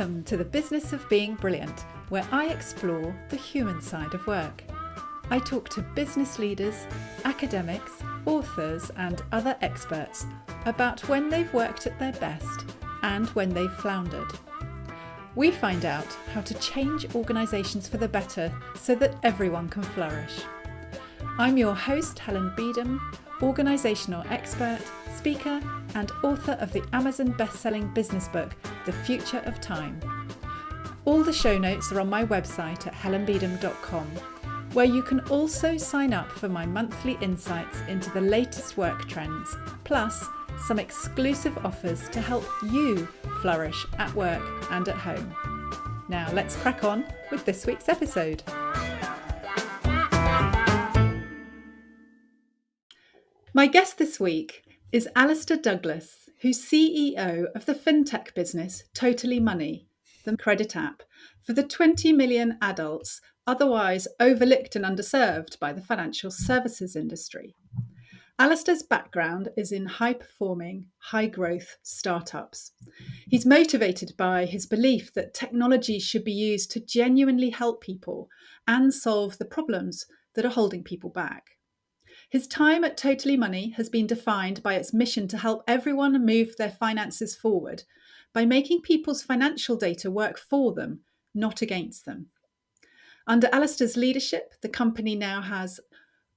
Welcome to the Business of Being Brilliant, where I explore the human side of work. I talk to business leaders, academics, authors, and other experts about when they've worked at their best and when they've floundered. We find out how to change organisations for the better so that everyone can flourish. I'm your host, Helen Beedham, organisational expert, speaker, and author of the Amazon best-selling business book, The Future of Time. All the show notes are on my website at helenbeedham.com, where you can also sign up for my monthly insights into the latest work trends, plus some exclusive offers to help you flourish at work and at home. Now let's crack on with this week's episode. My guest this week is Alastair Douglas, who's CEO of the fintech business Totally Money, the credit app for the 20 million adults otherwise overlooked and underserved by the financial services industry. Alastair's background is in high-performing, high-growth startups. He's motivated by his belief that technology should be used to genuinely help people and solve the problems that are holding people back. His time at Totally Money has been defined by its mission to help everyone move their finances forward by making people's financial data work for them, not against them. Under Alastair's leadership, the company now has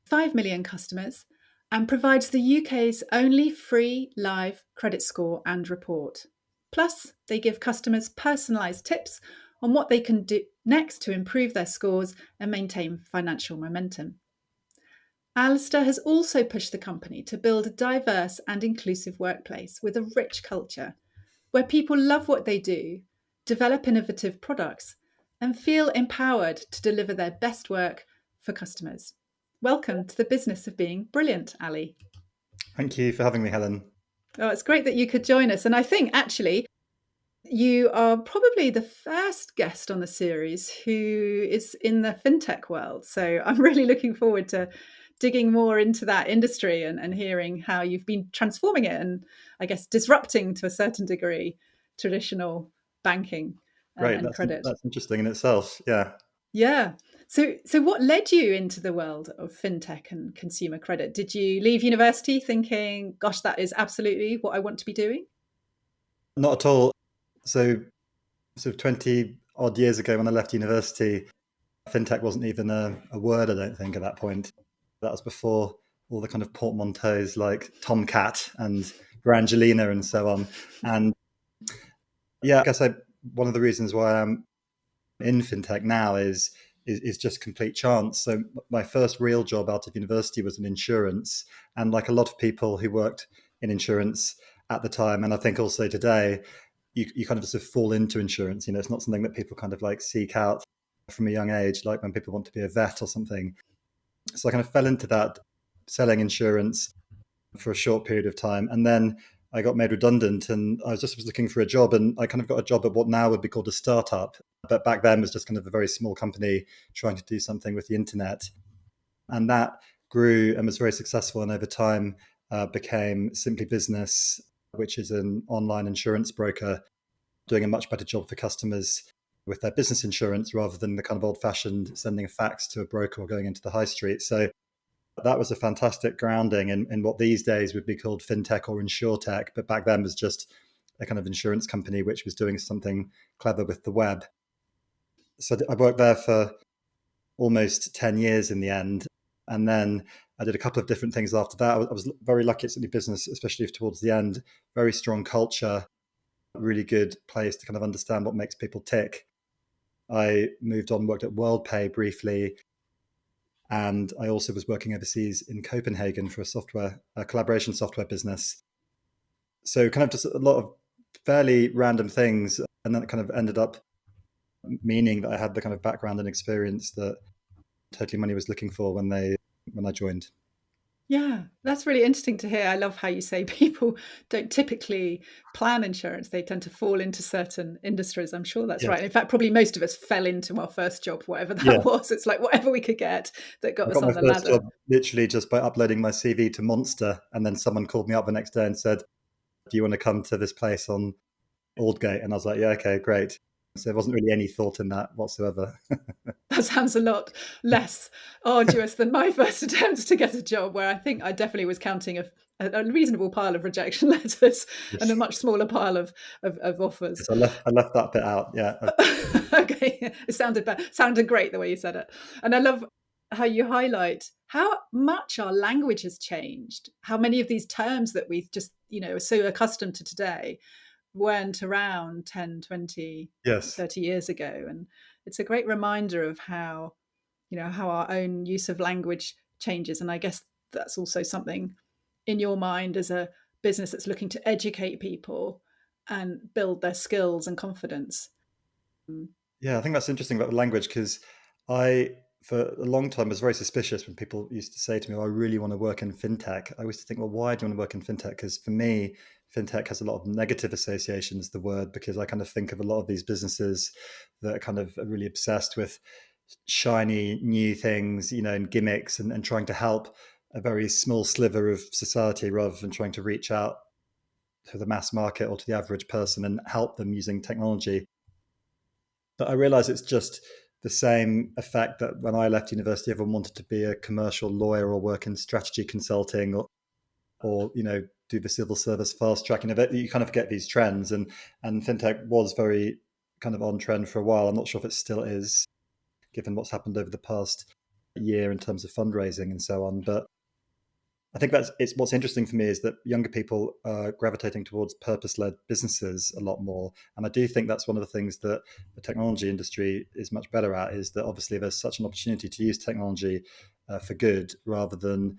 5 million customers and provides the UK's only free live credit score and report. Plus, they give customers personalised tips on what they can do next to improve their scores and maintain financial momentum. Alastair has also pushed the company to build a diverse and inclusive workplace with a rich culture where people love what they do, develop innovative products, and feel empowered to deliver their best work for customers. Welcome to the Business of Being Brilliant, Ali. Thank you for having me, Helen. Oh, it's great that you could join us. And I think actually you are probably the first guest on the series who is in the fintech world. So I'm really looking forward to digging more into that industry and hearing how you've been transforming it and I guess disrupting to a certain degree traditional banking and credit. That's interesting in itself. Yeah. Yeah. So what led you into the world of fintech and consumer credit? Did you leave university thinking, gosh, that is absolutely what I want to be doing? Not at all. So 20 odd years ago when I left university, fintech wasn't even a word, I don't think, at that point. That was before all the kind of portmanteaus like Tomcat and Brangelina and so on. And yeah, I guess one of the reasons why I'm in fintech now is just complete chance. So my first real job out of university was in insurance. And like a lot of people who worked in insurance at the time, and I think also today, you kind of just fall into insurance. You know, it's not something that people kind of like seek out from a young age, like when people want to be a vet or something. So I kind of fell into that, selling insurance for a short period of time. And then I got made redundant and I was looking for a job, and I kind of got a job at what now would be called a startup. But back then was just kind of a very small company trying to do something with the internet. And that grew and was very successful. And over time became Simply Business, which is an online insurance broker doing a much better job for customers with their business insurance rather than the kind of old-fashioned sending a fax to a broker or going into the high street. So that was a fantastic grounding in what these days would be called fintech or insurtech, but back then was just a kind of insurance company which was doing something clever with the web. So I worked there for almost 10 years in the end. And then I did a couple of different things after that. I was very lucky at Simply Business, especially towards the end. Very strong culture, really good place to kind of understand what makes people tick. I moved on, worked at WorldPay briefly. And I also was working overseas in Copenhagen for a collaboration software business. So kind of just a lot of fairly random things. And then it kind of ended up meaning that I had the kind of background and experience that Totally Money was looking for when I joined. Yeah, that's really interesting to hear. I love how you say people don't typically plan insurance. They tend to fall into certain industries. I'm sure that's right. In fact, probably most of us fell into our first job, whatever that was. It's like whatever we could get that got us on the ladder. I got my first job literally just by uploading my CV to Monster. And then someone called me up the next day and said, do you want to come to this place on Aldgate? And I was like, yeah, okay, great. So there wasn't really any thought in that whatsoever. That sounds a lot less arduous than my first attempts to get a job, where I think I definitely was counting a reasonable pile of rejection letters and a Yes. much smaller pile of offers. Yes, I left that bit out. Yeah. Okay, it sounded great the way you said it, and I love how you highlight how much our language has changed. How many of these terms that we just are so accustomed to today weren't around 10, 20, Yes. 30 years ago, and it's a great reminder of how how our own use of language changes. And I guess that's also something in your mind as a business that's looking to educate people and build their skills and confidence. Yeah, I think that's interesting about the language because I, for a long time, was very suspicious when people used to say to me, "Oh, I really want to work in fintech." I used to think, "Well, why do you want to work in fintech?" Because for me, fintech has a lot of negative associations, the word, because I kind of think of a lot of these businesses that are kind of really obsessed with shiny new things, and gimmicks and trying to help a very small sliver of society rather than trying to reach out to the mass market or to the average person and help them using technology. But I realize it's just the same effect that when I left university, everyone wanted to be a commercial lawyer or work in strategy consulting or do the civil service fast tracking of it. You kind of get these trends, and fintech was very kind of on trend for a while. I'm not sure if it still is, given what's happened over the past year in terms of fundraising and so on. But I think it's what's interesting for me is that younger people are gravitating towards purpose-led businesses a lot more, and I do think that's one of the things that the technology industry is much better at. Is that obviously there's such an opportunity to use technology for good, rather than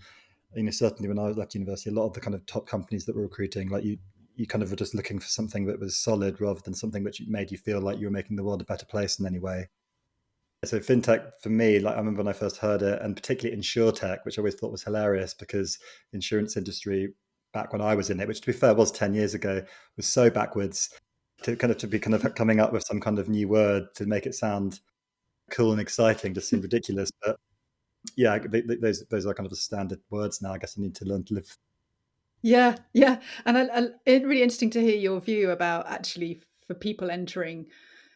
certainly when I left university, a lot of the kind of top companies that were recruiting, like you kind of were just looking for something that was solid rather than something which made you feel like you were making the world a better place in any way. So fintech for me, like I remember when I first heard it, and particularly insurtech, which I always thought was hilarious because the insurance industry back when I was in it, which to be fair was 10 years ago, was so backwards to be kind of coming up with some kind of new word to make it sound cool and exciting just seemed ridiculous. But yeah, those are kind of the standard words now. I guess I need to learn to live. Yeah, yeah, and it's really interesting to hear your view about actually for people entering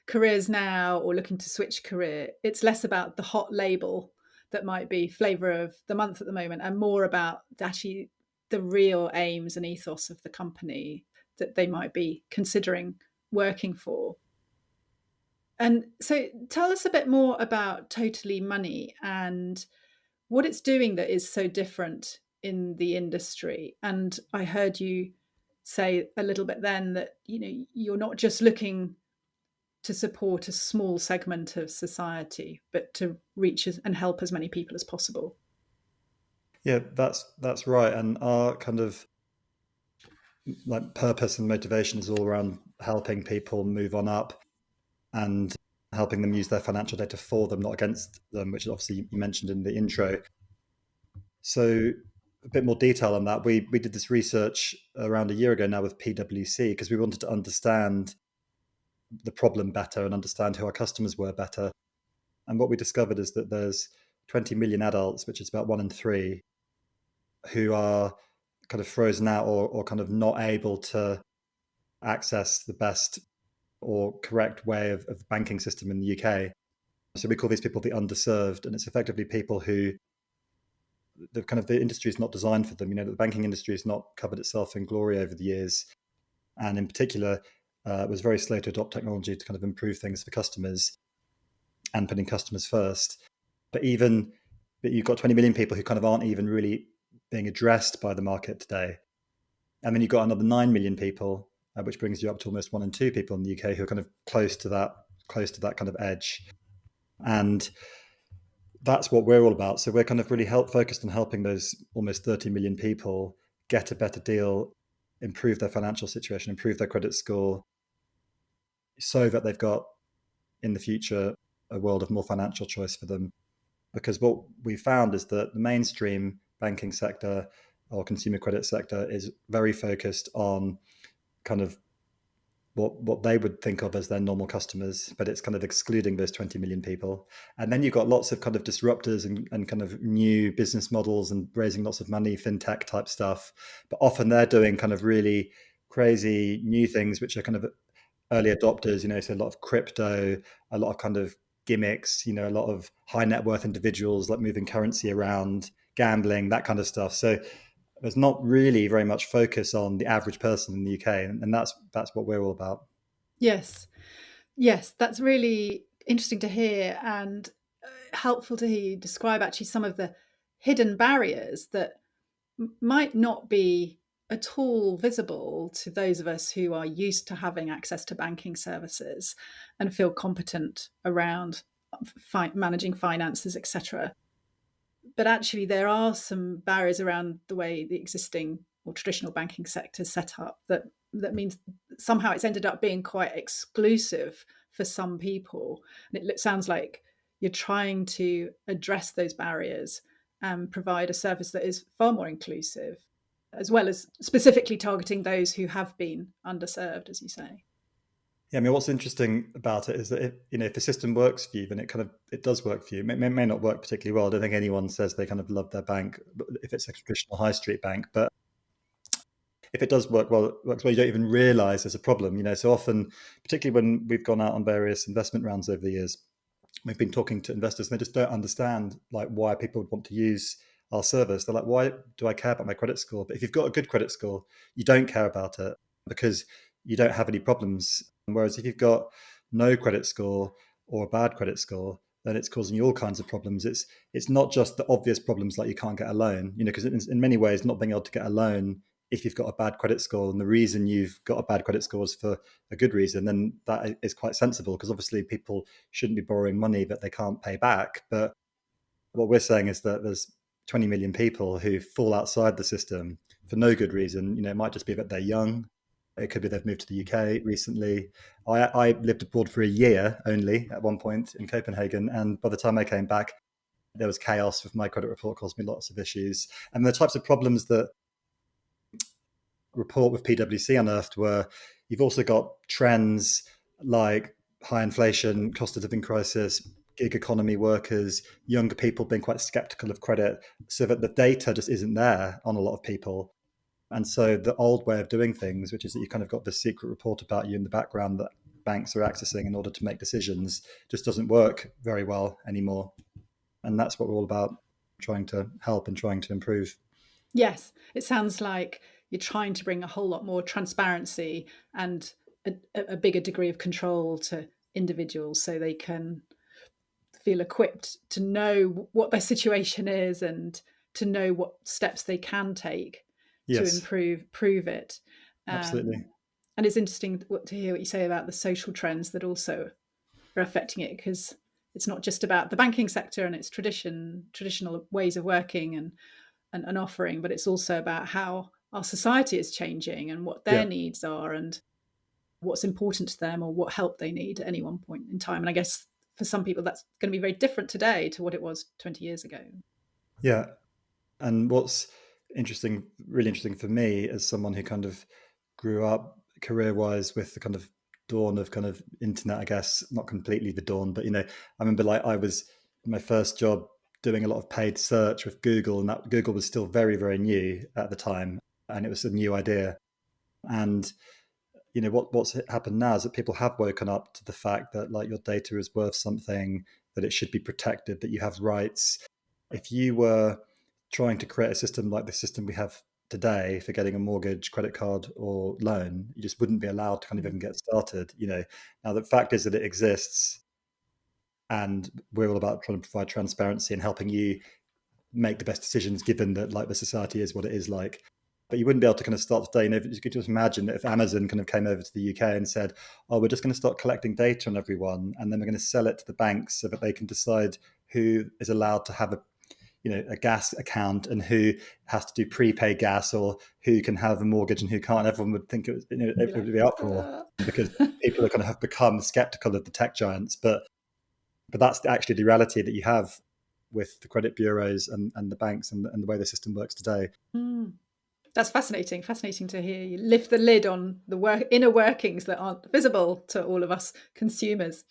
careers now or looking to switch career. It's less about the hot label that might be flavor of the month at the moment, and more about actually the real aims and ethos of the company that they might be considering working for. And so, tell us a bit more about Totally Money and what it's doing that is so different in the industry. And I heard you say a little bit then that you're not just looking to support a small segment of society, but to reach and help as many people as possible. Yeah, that's right. And our kind of like purpose and motivation is all around helping people move on up and helping them use their financial data for them, not against them, which obviously you mentioned in the intro. So a bit more detail on that. We did this research around a year ago now with PwC because we wanted to understand the problem better and understand who our customers were better. And what we discovered is that there's 20 million adults, which is about 1 in 3, who are kind of frozen out or kind of not able to access the best or correct way of the banking system in the UK. So we call these people the underserved, and it's effectively people who the industry is not designed for them. The banking industry has not covered itself in glory over the years, and in particular, was very slow to adopt technology to kind of improve things for customers and putting customers first. But you've got 20 million people who kind of aren't even really being addressed by the market today, and then you've got another 9 million people, which brings you up to almost 1 in 2 people in the UK who are kind of close to that kind of edge. And that's what we're all about. So we're kind of really focused on helping those almost 30 million people get a better deal, improve their financial situation, improve their credit score, so that they've got in the future a world of more financial choice for them. Because what we found is that the mainstream banking sector or consumer credit sector is very focused on kind of what they would think of as their normal customers, but it's kind of excluding those 20 million people. And then you've got lots of kind of disruptors and kind of new business models and raising lots of money, fintech type stuff. But often they're doing kind of really crazy new things, which are kind of early adopters, so a lot of crypto, a lot of kind of gimmicks, a lot of high net worth individuals like moving currency around, gambling, that kind of stuff. So there's not really very much focus on the average person in the UK, and that's what we're all about. Yes. Yes, that's really interesting to hear, and helpful to hear you describe actually some of the hidden barriers that might not be at all visible to those of us who are used to having access to banking services and feel competent around managing finances, etc. But actually, there are some barriers around the way the existing or traditional banking sector is set up that means somehow it's ended up being quite exclusive for some people. And it sounds like you're trying to address those barriers and provide a service that is far more inclusive, as well as specifically targeting those who have been underserved, as you say. Yeah, I mean, what's interesting about it is that if the system works for you, then it does work for you. It may not work particularly well. I don't think anyone says they kind of love their bank if it's a traditional high street bank, but if it does works well, you don't even realize there's a problem. So often, particularly when we've gone out on various investment rounds over the years, we've been talking to investors and they just don't understand like why people would want to use our service. They're like, why do I care about my credit score? But if you've got a good credit score, you don't care about it because you don't have any problems. Whereas if you've got no credit score or a bad credit score, then it's causing you all kinds of problems. It's not just the obvious problems like you can't get a loan, because in many ways, not being able to get a loan if you've got a bad credit score, and the reason you've got a bad credit score is for a good reason, then that is quite sensible, because obviously people shouldn't be borrowing money that they can't pay back. But what we're saying is that there's 20 million people who fall outside the system for no good reason. It might just be that they're young. It could be they've moved to the UK recently. I lived abroad for a year only at one point in Copenhagen, and by the time I came back, there was chaos with my credit report, caused me lots of issues. And the types of problems that report with PwC unearthed were you've also got trends like high inflation, cost of living crisis, gig economy workers, younger people being quite skeptical of credit, so that the data just isn't there on a lot of people. And so the old way of doing things, which is that you kind of got this secret report about you in the background that banks are accessing in order to make decisions, just doesn't work very well anymore. And that's what we're all about, trying to help and trying to improve. Yes, it sounds like you're trying to bring a whole lot more transparency and a bigger degree of control to individuals so they can feel equipped to know what their situation is and to know what steps they can take to Yes, improve it. absolutely. And it's interesting to hear what you say about the social trends that also are affecting it, because it's not just about the banking sector and its traditional ways of working and offering, but it's also about how our society is changing and what their Yeah. needs are and what's important to them or what help they need at any one point in time. And I guess for some people, that's going to be very different today to what it was 20 years ago. Yeah. And what's really interesting for me as someone who kind of grew up career wise with the kind of dawn of kind of internet, I guess, not completely the dawn, but I remember like I was in my first job doing a lot of paid search with Google, and that Google was still very, very new at the time. And it was a new idea. And what's happened now is that people have woken up to the fact that like your data is worth something, that it should be protected, that you have rights. If you were trying to create a system like the system we have today for getting a mortgage, credit card, or loan, you just wouldn't be allowed to kind of even get started. Now the fact is that it exists, and we're all about trying to provide transparency and helping you make the best decisions given that like the society is what it is like. But you wouldn't be able to kind of start today. You could just imagine that if Amazon kind of came over to the UK and said, "Oh, we're just going to start collecting data on everyone, and then we're going to sell it to the banks so that they can decide who is allowed to have a gas account and who has to do prepaid gas, or who can have a mortgage and who can't." Everyone would think Be it like, would be uproar because people are kind of have become skeptical of the tech giants. But that's actually the reality that you have with the credit bureaus and the banks and the way the system works today. mm. That's fascinating. Fascinating to hear you lift the lid on the inner workings that aren't visible to all of us consumers.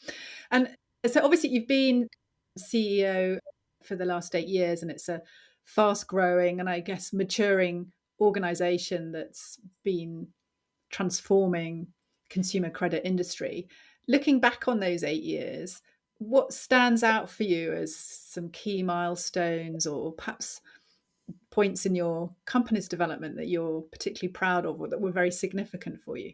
And so, obviously, you've been CEO for the last 8 years, and it's a fast-growing and I guess maturing organization that's been transforming consumer credit industry. Looking back on those 8 years, what stands out for you as some key milestones or perhaps points in your company's development that you're particularly proud of or that were very significant for you?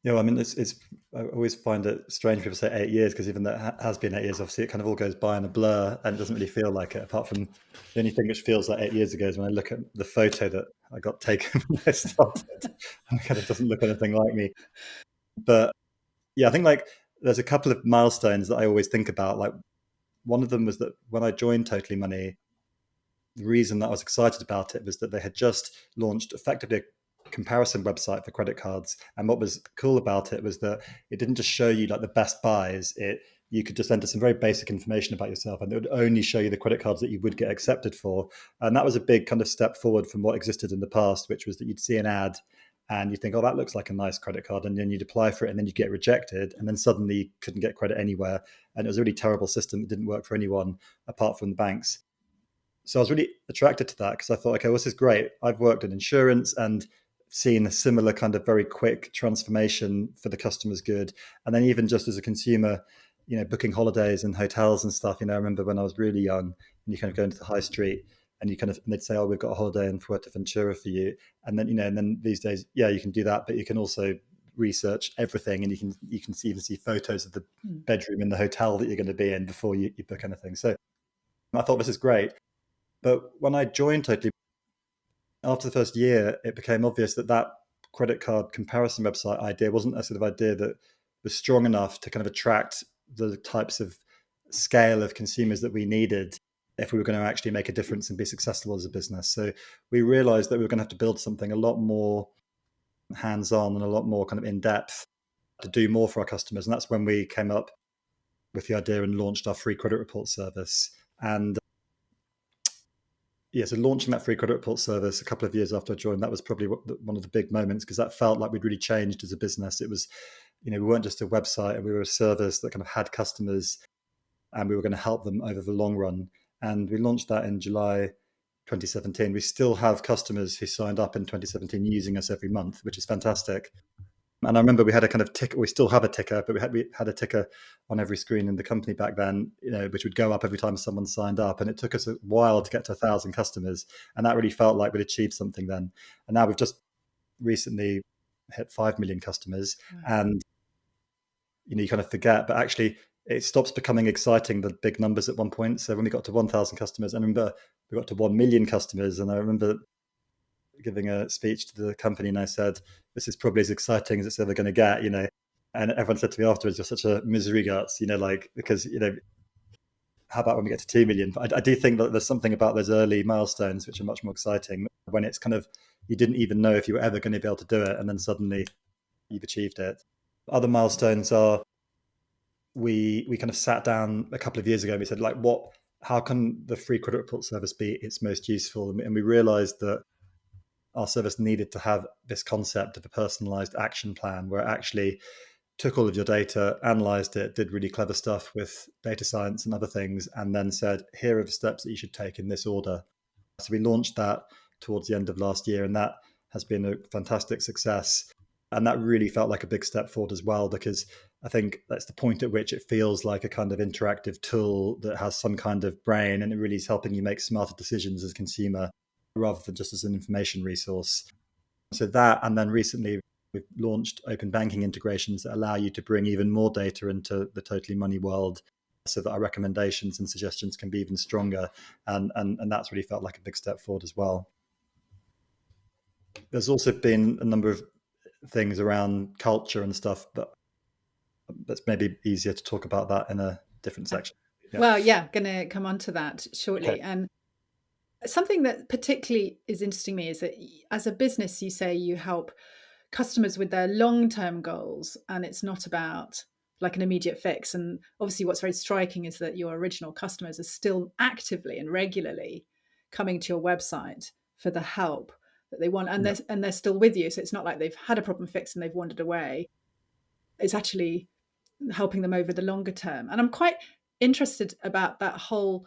Yeah, well, I mean, it's. I always find it strange when people say 8 years because even though it has been 8 years, obviously it kind of all goes by in a blur and it doesn't really feel like it. Apart from the only thing which feels like 8 years ago is when I look at the photo that I got taken when I started, and it kind of doesn't look anything like me. But yeah, I think like there's a couple of milestones that I always think about. Like one of them was that when I joined Totally Money, the reason that I was excited about it was that they had just launched effectively a comparison website for credit cards. And what was cool about it was that it didn't just show you like the best buys. You could just enter some very basic information about yourself, and it would only show you the credit cards that you would get accepted for. And that was a big kind of step forward from what existed in the past, which was that you'd see an ad and you think, oh, that looks like a nice credit card, and then you'd apply for it, and then you get rejected, and then suddenly you couldn't get credit anywhere. And it was a really terrible system that didn't work for anyone apart from the banks. So I was really attracted to that because I thought, okay, well, this is great. I've worked in insurance and seen a similar kind of very quick transformation for the customer's good. And then even just as a consumer, booking holidays and hotels and stuff, I remember when I was really young and you kind of go into the high street and and they'd say, oh, we've got a holiday in Fuerteventura for you. And then, and then these days, yeah, you can do that, but you can also research everything and you can even see photos of the bedroom in the hotel that you're going to be in before you book anything. So I thought this is great. But when I joined Totally, after the first year, it became obvious that that credit card comparison website idea wasn't a sort of idea that was strong enough to kind of attract the types of scale of consumers that we needed if we were going to actually make a difference and be successful as a business. So we realized that we were going to have to build something a lot more hands-on and a lot more kind of in-depth to do more for our customers. And that's when we came up with the idea and launched our free credit report service. And yeah, so launching that free credit report service a couple of years after I joined, that was probably one of the big moments because that felt like we'd really changed as a business. It was, we weren't just a website and we were a service that kind of had customers and we were going to help them over the long run. And we launched that in July 2017. We still have customers who signed up in 2017 using us every month, which is fantastic. And I remember we had a kind of ticker. We still have a ticker, but we had a ticker on every screen in the company back then, which would go up every time someone signed up. And it took us a while to get to 1,000 customers, and that really felt like we'd achieved something then. And now we've just recently hit 5 million customers, and you kind of forget, but actually it stops becoming exciting, the big numbers at one point. So when we got to 1,000 customers, I remember we got to 1 million customers, and I remember giving a speech to the company and I said, this is probably as exciting as it's ever going to get, and everyone said to me afterwards, you're such a misery guts, because, how about when we get to 2 million? But I do think that there's something about those early milestones which are much more exciting when it's kind of, you didn't even know if you were ever going to be able to do it. And then suddenly you've achieved it. Other milestones are, we kind of sat down a couple of years ago and we said, like, how can the free credit report service be its most useful? And we realized that our service needed to have this concept of a personalized action plan where it actually took all of your data, analyzed it, did really clever stuff with data science and other things, and then said, here are the steps that you should take in this order. So we launched that towards the end of last year, and that has been a fantastic success. And that really felt like a big step forward as well, because I think that's the point at which it feels like a kind of interactive tool that has some kind of brain, and it really is helping you make smarter decisions as a consumer rather than just as an information resource. So that, and then recently we've launched open banking integrations that allow you to bring even more data into the Totally Money world so that our recommendations and suggestions can be even stronger. And that's really felt like a big step forward as well. There's also been a number of things around culture and stuff, but that's maybe easier to talk about that in a different section. Yeah. Well, yeah, going to come on to that shortly. Okay. And something that particularly is interesting to me is that as a business, you say you help customers with their long-term goals, and it's not about like an immediate fix. And obviously what's very striking is that your original customers are still actively and regularly coming to your website for the help that they want, and they're still with you. So it's not like they've had a problem fixed and they've wandered away. It's actually helping them over the longer term. And I'm quite interested about that whole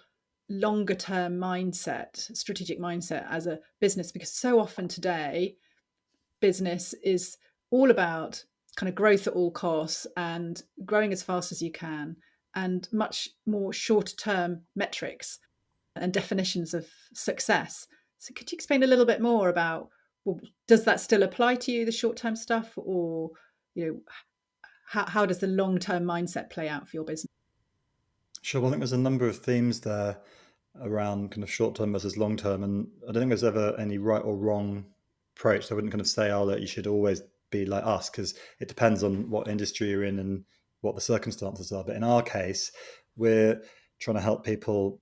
longer term mindset, strategic mindset as a business, because so often today business is all about kind of growth at all costs and growing as fast as you can, and much more short term metrics and definitions of success. So, could you explain a little bit more about, well, does that still apply to you, the short term stuff, or how does the long term mindset play out for your business? Sure. Well, I think there's a number of themes there around kind of short term versus long term, and I don't think there's ever any right or wrong approach. So I wouldn't kind of say, oh, that you should always be like us, because it depends on what industry you're in and what the circumstances are. But in our case, we're trying to help people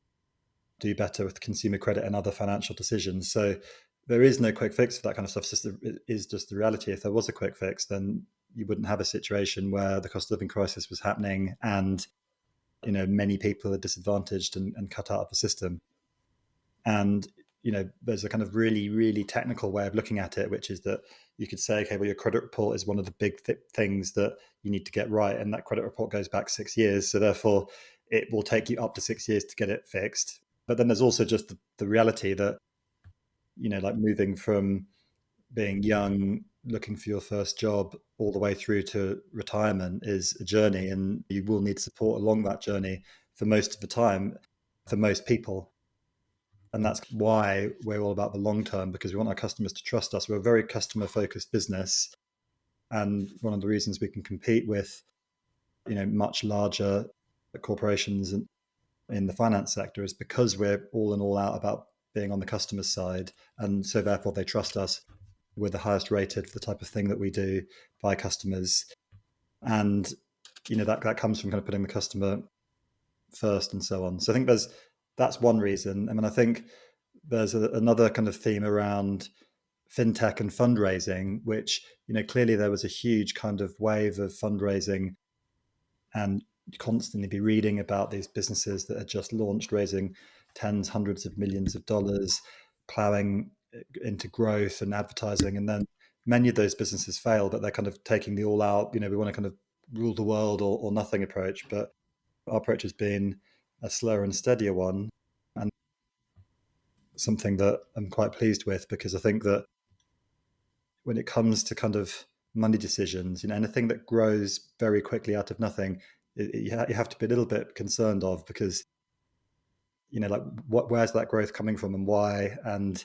do better with consumer credit and other financial decisions. So there is no quick fix for that kind of stuff. It is just the reality. If there was a quick fix, then you wouldn't have a situation where the cost of living crisis was happening and many people are disadvantaged and cut out of the system. And there's a kind of really, really technical way of looking at it, which is that you could say, okay, well, your credit report is one of the big things that you need to get right, and that credit report goes back 6 years, so therefore it will take you up to 6 years to get it fixed. But then there's also just the reality that like moving from being young, looking for your first job, all the way through to retirement is a journey, and you will need support along that journey for most of the time, for most people. And that's why we're all about the long term, because we want our customers to trust us. We're a very customer focused business. And one of the reasons we can compete with, much larger corporations in the finance sector is because we're all in all out about being on the customer's side. And so therefore they trust us. We're the highest rated for the type of thing that we do by customers. And, that comes from kind of putting the customer first and so on. So I think that's one reason. I mean, I think there's another kind of theme around fintech and fundraising, which, clearly there was a huge kind of wave of fundraising, and constantly be reading about these businesses that had just launched, raising tens, hundreds of millions of dollars, plowing into growth and advertising. And then many of those businesses fail, but they're kind of taking the all out, we want to kind of rule the world or nothing approach. But our approach has been a slower and steadier one, and something that I'm quite pleased with, because I think that when it comes to kind of money decisions, anything that grows very quickly out of nothing, you have to be a little bit concerned of, because like where's that growth coming from and why? And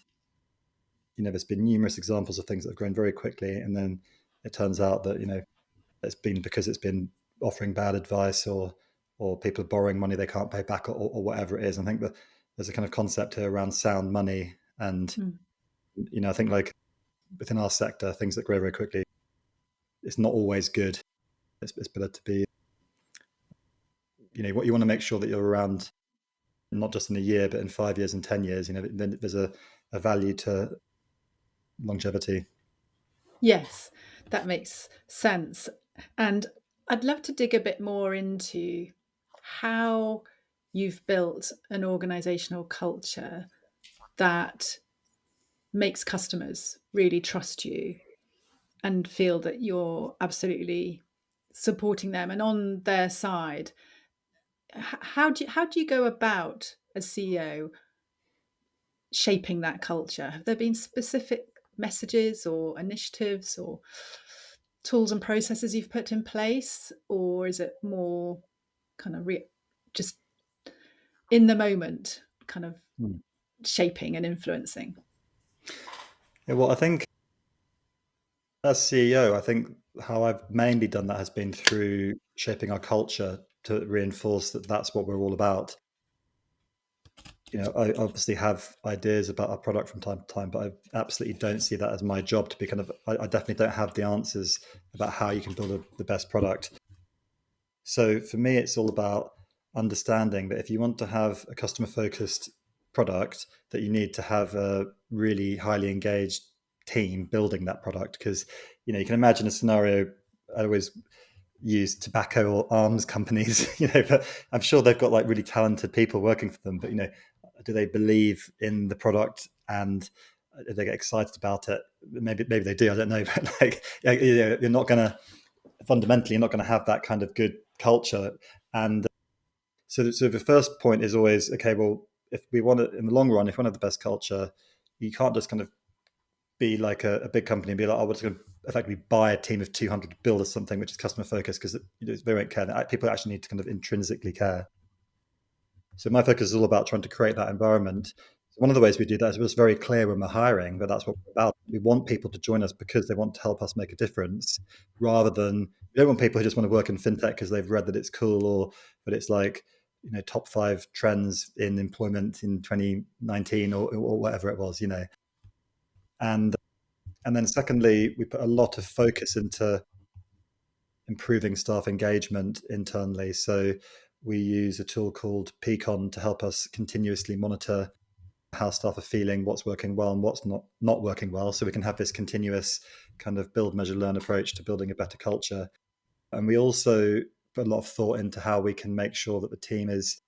there's been numerous examples of things that have grown very quickly, and then it turns out that it's been because it's been offering bad advice, or people are borrowing money they can't pay back, or whatever it is. I think that there's a kind of concept here around sound money, and I think like within our sector, things that grow very quickly, it's not always good. It's better to be, what you want to make sure that you're around, not just in a year, but in 5 years and 10 years. Then there's a value to longevity. Yes, that makes sense. And I'd love to dig a bit more into how you've built an organizational culture that makes customers really trust you and feel that you're absolutely supporting them and on their side. How do you go about, as CEO, shaping that culture? Have there been specific messages or initiatives or tools and processes you've put in place, or is it more kind of just in the moment, kind of shaping and influencing? Yeah, well, I think as CEO, I think how I've mainly done that has been through shaping our culture to reinforce that that's what we're all about. I obviously have ideas about our product from time to time, but I absolutely don't see that as my job to be kind of, I definitely don't have the answers about how you can build the best product. So for me, it's all about understanding that if you want to have a customer focused product, that you need to have a really highly engaged team building that product. Because, you can imagine a scenario. I always use tobacco or arms companies, but I'm sure they've got like really talented people working for them. But, do they believe in the product, and do they get excited about it? Maybe they do. I don't know. But like, you're not going to, fundamentally, you're not going to have that kind of good culture. And so the first point is always, okay, well, if we want it in the long run, if we want to have the best culture, you can't just kind of be like a big company and be like, oh, we're just going to effectively buy a team of 200 to build us something which is customer focused, because they won't care. People actually need to kind of intrinsically care. So my focus is all about trying to create that environment. So one of the ways we do that is we're just very clear when we're hiring that that's what we're about. We want people to join us because they want to help us make a difference, rather than we don't want people who just want to work in fintech because they've read that it's cool, or but it's like, top 5 trends in employment in 2019, or whatever it was, And and then secondly, we put a lot of focus into improving staff engagement internally. So we use a tool called Peakon to help us continuously monitor how staff are feeling, what's working well and what's not working well, so we can have this continuous kind of build, measure, learn approach to building a better culture. And we also put a lot of thought into how we can make sure that the team is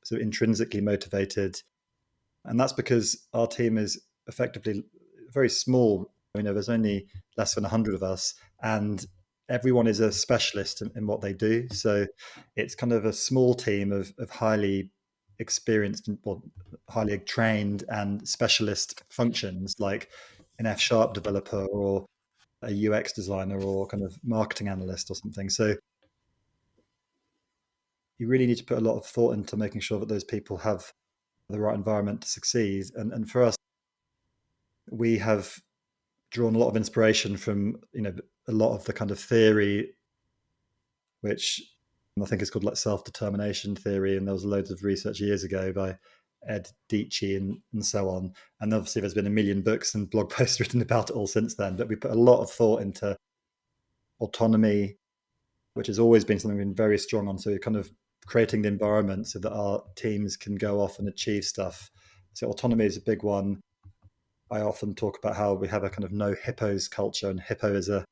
so intrinsically motivated. And that's because our team is effectively very small. There's only less than 100 of us, and everyone is a specialist in what they do. So it's kind of a small team of highly experienced, well, highly trained and specialist functions, like an F# developer or a UX designer or kind of marketing analyst or something. So you really need to put a lot of thought into making sure that those people have the right environment to succeed. And for us, we have drawn a lot of inspiration from a lot of the kind of theory, which I think is called like self-determination theory, and there was loads of research years ago by Ed Dietschy and so on. And obviously there's been a million books and blog posts written about it all since then, but we put a lot of thought into autonomy, which has always been something we've been very strong on. So we're kind of creating the environment so that our teams can go off and achieve stuff. So autonomy is a big one. I often talk about how we have a kind of no hippos culture, and hippo is a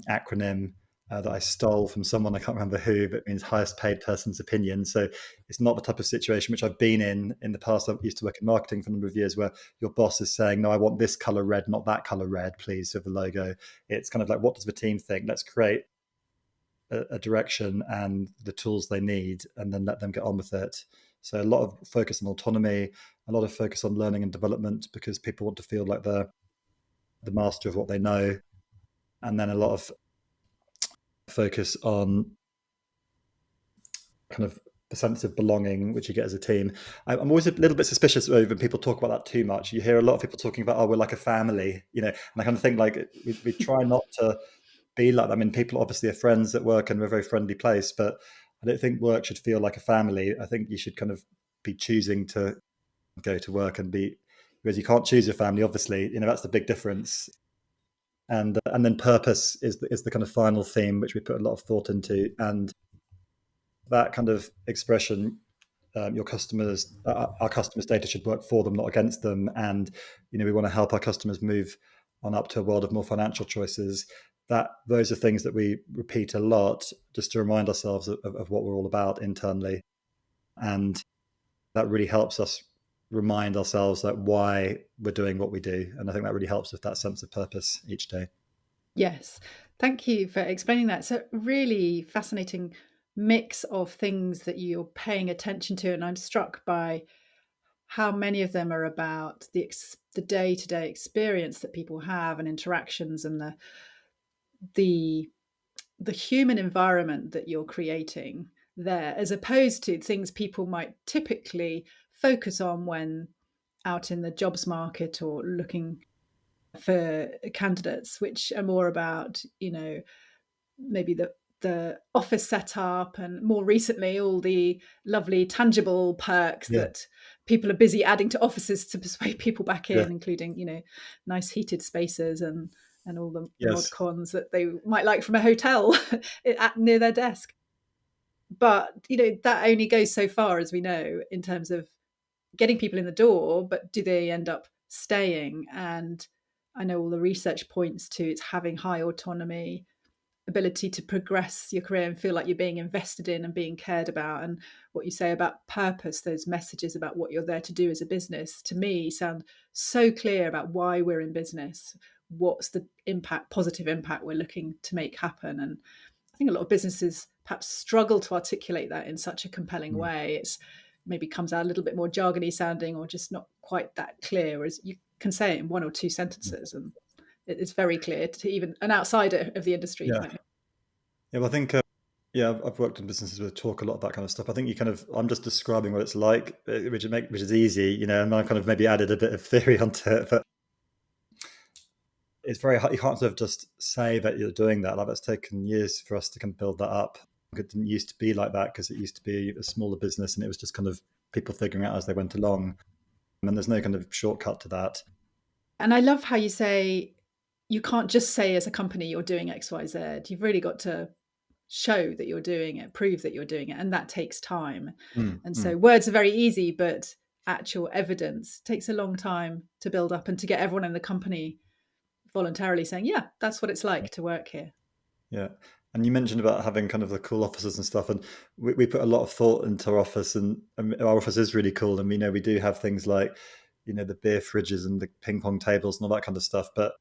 acronym that I stole from someone, I can't remember who, but it means highest paid person's opinion. So it's not the type of situation which I've been in the past. I used to work in marketing for a number of years, where your boss is saying, no, I want this color red, not that color red, please, with the logo. It's kind of like, what does the team think? Let's create a direction and the tools they need, and then let them get on with it. So a lot of focus on autonomy, a lot of focus on learning and development, because people want to feel like they're the master of what they know. And then a lot of focus on kind of the sense of belonging which you get as a team. I'm always a little bit suspicious when people talk about that too much. You hear a lot of people talking about, oh, we're like a family, and I kind of think like we try not to be like that. I mean, people obviously are friends at work and we're a very friendly place, but I don't think work should feel like a family. I think you should kind of be choosing to go to work and be, because you can't choose your family, obviously. That's the big difference. And then purpose is the kind of final theme which we put a lot of thought into, and that kind of expression, your customers, our customers' data should work for them, not against them. And we want to help our customers move on up to a world of more financial choices. That those are things that we repeat a lot, just to remind ourselves of what we're all about internally, and that really helps us remind ourselves that why we're doing what we do. And I think that really helps with that sense of purpose each day. Yes. Thank you for explaining that. So, really fascinating mix of things that you're paying attention to. And I'm struck by how many of them are about the day-to-day experience that people have and interactions, and the the human environment that you're creating there, as opposed to things people might typically focus on when out in the jobs market or looking for candidates, which are more about, maybe the office setup, and more recently all the lovely tangible perks Yeah, that people are busy adding to offices to persuade people back yeah, in, including, nice heated spaces and all the mod yes, cons that they might like from a hotel near their desk. But that only goes so far, as we know, in terms of getting people in the door, but do they end up staying? And I know all the research points to it's having high autonomy, ability to progress your career and feel like you're being invested in and being cared about. And what you say about purpose, those messages about what you're there to do as a business, to me sound so clear about why we're in business, what's the positive impact we're looking to make happen. And I think a lot of businesses perhaps struggle to articulate that in such a compelling mm, way. It's maybe comes out a little bit more jargony sounding, or just not quite that clear, whereas you can say it in one or two mm. sentences and It's very clear to even an outsider of the industry Yeah. might know. Yeah, well, I think yeah, I've worked in businesses where talk a lot of that kind of stuff. I think you kind of I'm just describing what it's like, which is easy, and I kind of maybe added a bit of theory onto it, but it's very hard. You can't sort of just say that you're doing that. Like, that's taken years for us to kind of build that up. It didn't used to be like that because it used to be a smaller business, and it was just kind of people figuring out as they went along. And there's no kind of shortcut to that. And I love how you say you can't just say as a company you're doing XYZ. You've really got to show that you're doing it, prove that you're doing it, and that takes time. Mm, And mm, so words are very easy, but actual evidence takes a long time to build up and to get everyone in the company voluntarily saying, yeah, that's what it's like to work here. yeah. And you mentioned about having kind of the cool offices and stuff, and we put a lot of thought into our office, and our office is really cool. And we do have things like, the beer fridges and the ping pong tables and all that kind of stuff. But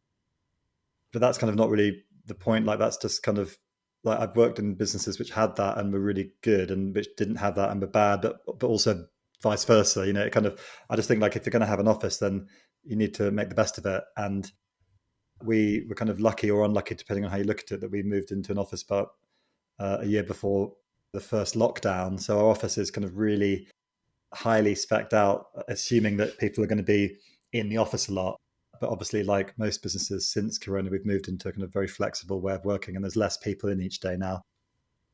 that's kind of not really the point. Like, that's just kind of like, I've worked in businesses which had that and were really good, and which didn't have that and were bad, but also vice versa. It kind of, I just think, like, if you're going to have an office, then you need to make the best of it. And we were kind of lucky or unlucky, depending on how you look at it, that we moved into an office about a year before the first lockdown. So our office is kind of really highly specced out, assuming that people are going to be in the office a lot. But obviously, like most businesses since Corona, we've moved into a kind of very flexible way of working, and there's less people in each day now.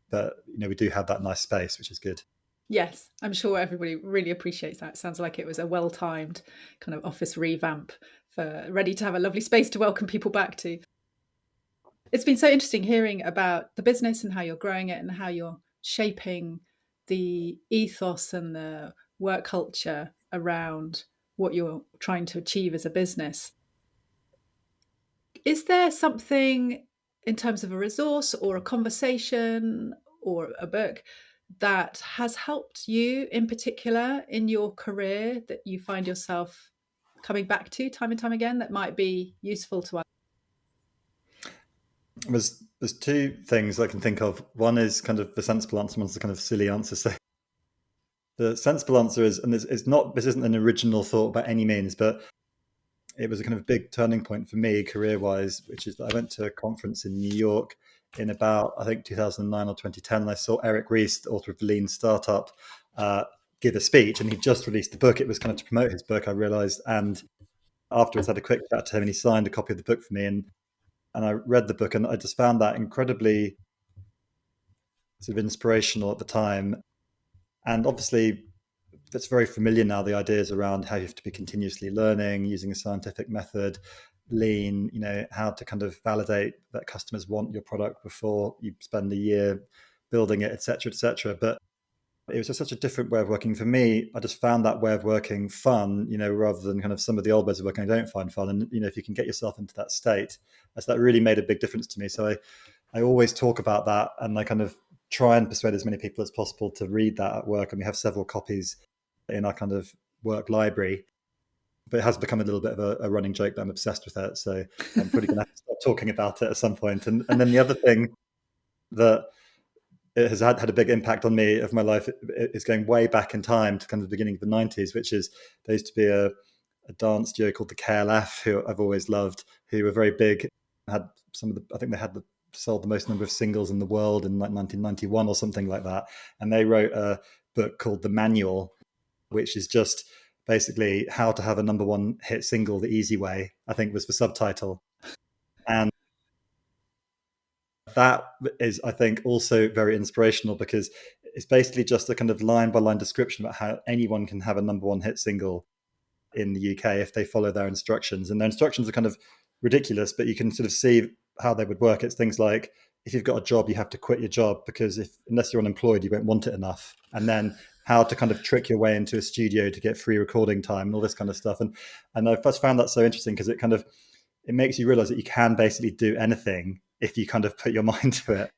But we do have that nice space, which is good. Yes, I'm sure everybody really appreciates that. It sounds like it was a well-timed kind of office revamp for ready to have a lovely space to welcome people back to. It's been so interesting hearing about the business and how you're growing it and how you're shaping the ethos and the work culture around what you're trying to achieve as a business. Is there something in terms of a resource or a conversation or a book that has helped you in particular in your career that you find yourself coming back to time and time again that might be useful to us? There's two things I can think of. One is kind of the sensible answer, one's the kind of silly answer. So the sensible answer is, and it's not, this isn't an original thought by any means, but it was a kind of big turning point for me career-wise, which is that I went to a conference in New York in about, I think, 2009 or 2010, and I saw Eric Ries, the author of Lean Startup, give a speech, and he just released the book. It was kind of to promote his book, I realized, and afterwards I had a quick chat to him, and he signed a copy of the book for me, and I read the book, and I just found that incredibly sort of inspirational at the time. And obviously, that's very familiar now, the ideas around how you have to be continuously learning, using a scientific method, lean, how to kind of validate that customers want your product before you spend a year building it, et cetera, et cetera. But it was just such a different way of working for me. I just found that way of working fun, rather than kind of some of the old ways of working I don't find fun. And, if you can get yourself into that state, that really made a big difference to me. So I always talk about that, and I kind of try and persuade as many people as possible to read that at work. And we have several copies in our kind of work library, but it has become a little bit of a running joke that I'm obsessed with it. So I'm probably going to have to stop talking about it at some point. And then the other thing that it has had a big impact on me of my life is going way back in time to kind of the beginning of the 90s, which is there used to be a dance duo called the KLF, who I've always loved, who were very big, had some of the, I think they had sold the most number of singles in the world in like 1991 or something like that. And they wrote a book called The Manual, which is just basically how to have a number one hit single the easy way, I think was the subtitle. And that is, I think, also very inspirational because it's basically just a kind of line by line description about how anyone can have a number one hit single in the UK if they follow their instructions. And their instructions are kind of ridiculous, but you can sort of see how they would work. It's things like, if you've got a job, you have to quit your job because unless you're unemployed, you won't want it enough. And then how to kind of trick your way into a studio to get free recording time and all this kind of stuff. And I first found that so interesting because it makes you realize that you can basically do anything if you kind of put your mind to it.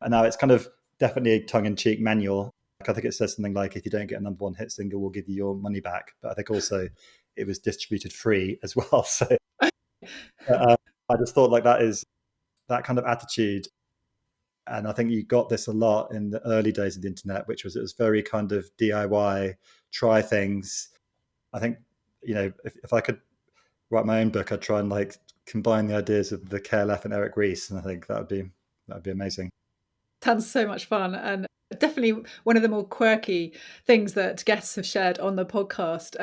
And now it's kind of definitely a tongue-in-cheek manual. I think it says something like, if you don't get a number one hit single, we'll give you your money back. But I think also it was distributed free as well. So I just thought, like, that is that kind of attitude. And I think you got this a lot in the early days of the internet, which was, it was very kind of DIY, try things. I think, if I could write my own book, I'd try and like combine the ideas of the KLF and Eric Ries, and I think that'd be amazing. Sounds so much fun, and definitely one of the more quirky things that guests have shared on the podcast.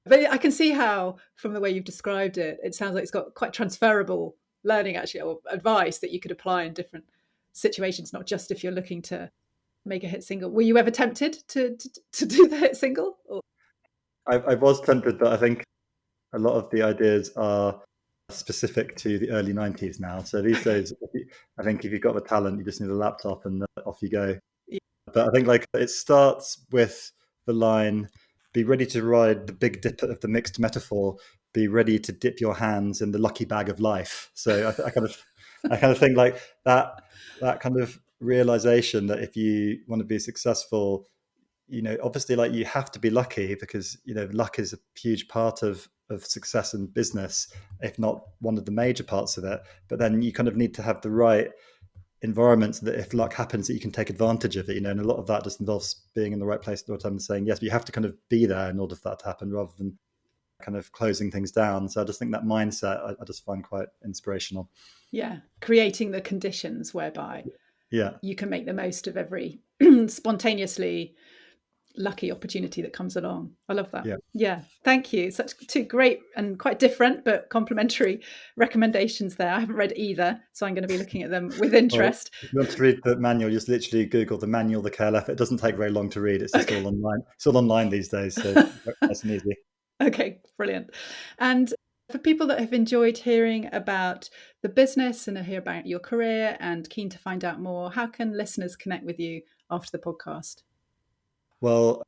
But I can see how, from the way you've described it, it sounds like it's got quite transferable learning, actually, or advice that you could apply in different situations, not just if you're looking to make a hit single. Were you ever tempted to do the hit single? Or... I was tempted, but I think a lot of the ideas are specific to the early 90s now. So these days, I think if you've got the talent, you just need a laptop and off you go. Yeah. But I think like it starts with the line, be ready to ride the big dip of the mixed metaphor, be ready to dip your hands in the lucky bag of life. So I kind of think like that kind of realization that if you want to be successful, obviously like you have to be lucky, because luck is a huge part of success in business, if not one of the major parts of it. But then you kind of need to have the right environment so that if luck happens, that you can take advantage of it, and a lot of that just involves being in the right place at the right time and saying yes, but you have to kind of be there in order for that to happen, rather than kind of closing things down. So I just think that mindset I just find quite inspirational. Yeah, creating the conditions whereby you can make the most of every spontaneously lucky opportunity that comes along. I love that. Yeah, thank you. Such two great and quite different but complementary recommendations there. I haven't read either, so I'm going to be looking at them with interest. Well, if you want to read the manual, just literally Google the manual, the KLF. It doesn't take very long to read. It's just all online. It's all online these days, so nice and easy. Okay, brilliant. And for people that have enjoyed hearing about the business and hear about your career and keen to find out more, how can listeners connect with you after the podcast? Well,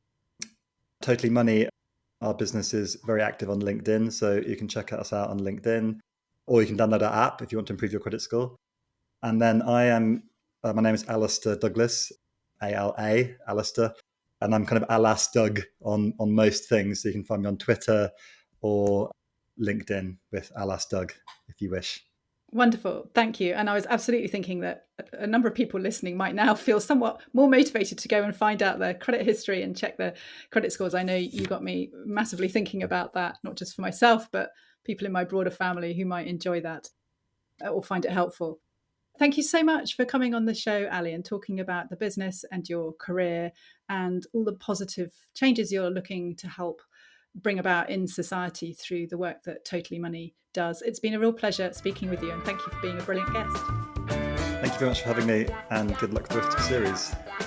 Totally Money, our business is very active on LinkedIn, so you can check us out on LinkedIn, or you can download our app if you want to improve your credit score. And then my name is Alastair Douglas, ALA, Alastair, and I'm kind of Alas Doug on most things. So you can find me on Twitter or LinkedIn with Alas Doug if you wish. Wonderful. Thank you. And I was absolutely thinking that a number of people listening might now feel somewhat more motivated to go and find out their credit history and check their credit scores. I know you got me massively thinking about that, not just for myself, but people in my broader family who might enjoy that or find it helpful. Thank you so much for coming on the show, Ali, and talking about the business and your career and all the positive changes you're looking to help bring about in society through the work that Totally Money does. It's been a real pleasure speaking with you, and thank you for being a brilliant guest. Thank you very much for having me, and good luck with the rest of the series.